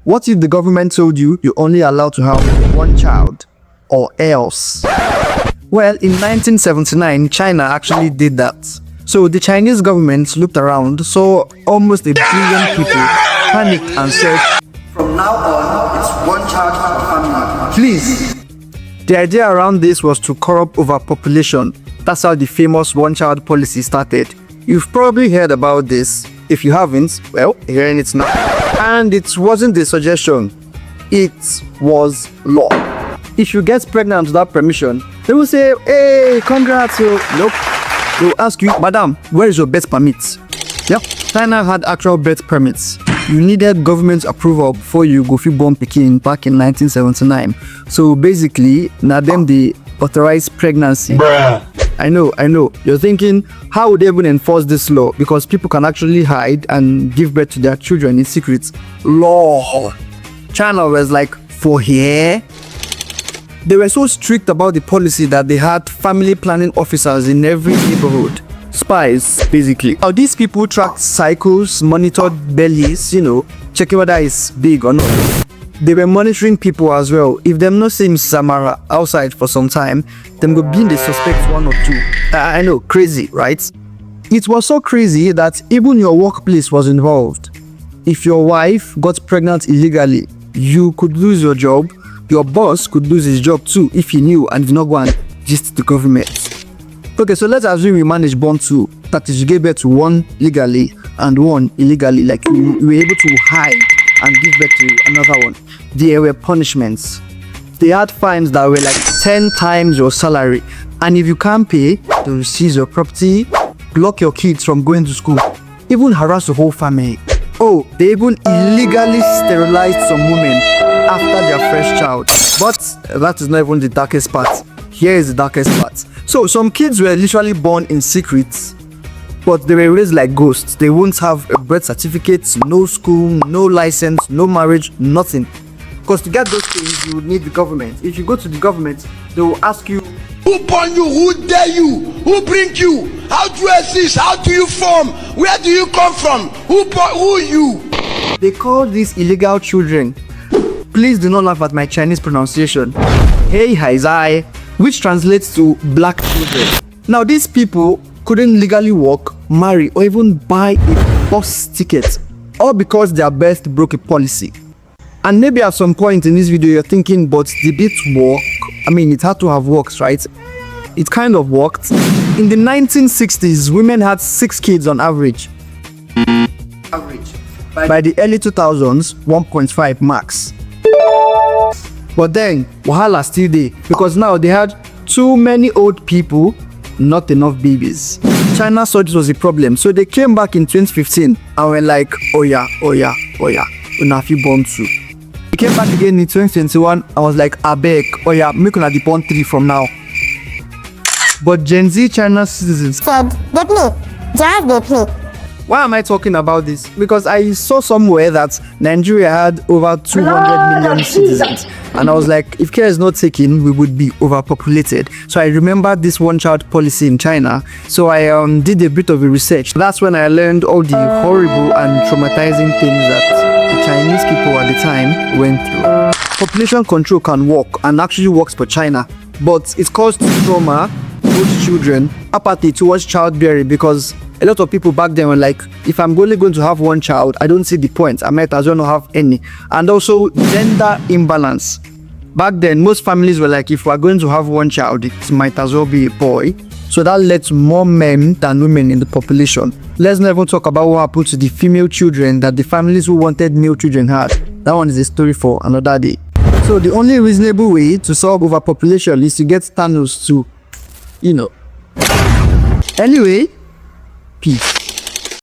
What if the government told you you're only allowed to have one child, or else? Well, in 1979, China actually did that. So the Chinese government looked around, saw almost 1 billion people, panicked and said, from now on, it's one child per family. Please. The idea around this was to curb overpopulation. That's how the famous one-child policy started. You've probably heard about this. If you haven't, well, hearing it now. And it wasn't a suggestion. It was law. If you get pregnant without permission, they will say, hey, congrats. Nope. They will ask you, madam, where is your birth permit? Yep. China had actual birth permits. You needed government approval before you go fit born pikin back in 1979. So basically, now them they authorized pregnancy. Bruh. I know. You're thinking, how would they even enforce this law? Because people can actually hide and give birth to their children in secret. Law. China was like, for here? They were so strict about the policy that they had family planning officers in every neighborhood. Spies, basically. Now, these people tracked cycles, monitored bellies, checking whether it's big or not. They were monitoring people as well. If them not seeing Samara outside for some time, them go be in the suspect 1 or 2. I know, crazy, right? It was so crazy that even your workplace was involved. If your wife got pregnant illegally, you could lose your job. Your boss could lose his job too if he knew and did not go and gist the government. Okay, so let's assume we managed born 2. That is, you gave birth to 1 legally and 1 illegally. Like you were able to hide and give birth to another one. There were punishments. They had fines that were like 10 times your salary. And if you can't pay, they will seize your property, block your kids from going to school, even harass the whole family. Oh, they even illegally sterilized some women after their first child. But that is not even the darkest part. Here is the darkest part. So some kids were literally born in secret, but they were raised like ghosts. They won't have a birth certificate, no school, no license, no marriage, nothing. Because to get those things, you would need the government. If you go to the government, they will ask you, who born you? Who dare you? Who bring you? How do you exist? How do you form? Where do you come from? Who you? They call these illegal children. Please do not laugh at my Chinese pronunciation. Hey Haizai, which translates to black children. Now these people couldn't legally work, marry, or even buy a bus ticket, all because their birth broke a policy. And maybe at some point in this video you're thinking, but did it work? I mean, it had to have worked, right? It kind of worked. In the 1960s, women had 6 kids on average. By the early 2000s, 1.5 max. But then, wahala still there, because now they had too many old people, not enough babies. China saw this was a problem, so they came back in 2015 and were like, oh yeah, una fit born 2. They came back again in 2021 and was like, abeg, oh yeah, make una dey born 3 from now. But Gen Z China citizens said, get me, just get me. Why am I talking about this? Because I saw somewhere that Nigeria had over 200 million citizens. And I was like, if care is not taken, we would be overpopulated. So I remembered this one-child policy in China. So I did a bit of a research. That's when I learned all the horrible and traumatizing things that the Chinese people at the time went through. Population control can work and actually works for China. But it caused trauma, both children, apathy towards childbearing, because a lot of people back then were like, if I'm only going to have 1 child, I don't see the point. I might as well not have any. And also gender imbalance. Back then, most families were like, if we're going to have 1 child, it might as well be a boy. So that led to more men than women in the population. Let's not even talk about what happened to the female children that the families who wanted male children had. That one is a story for another day. So the only reasonable way to solve overpopulation is to get Thanos to, Anyway, peace.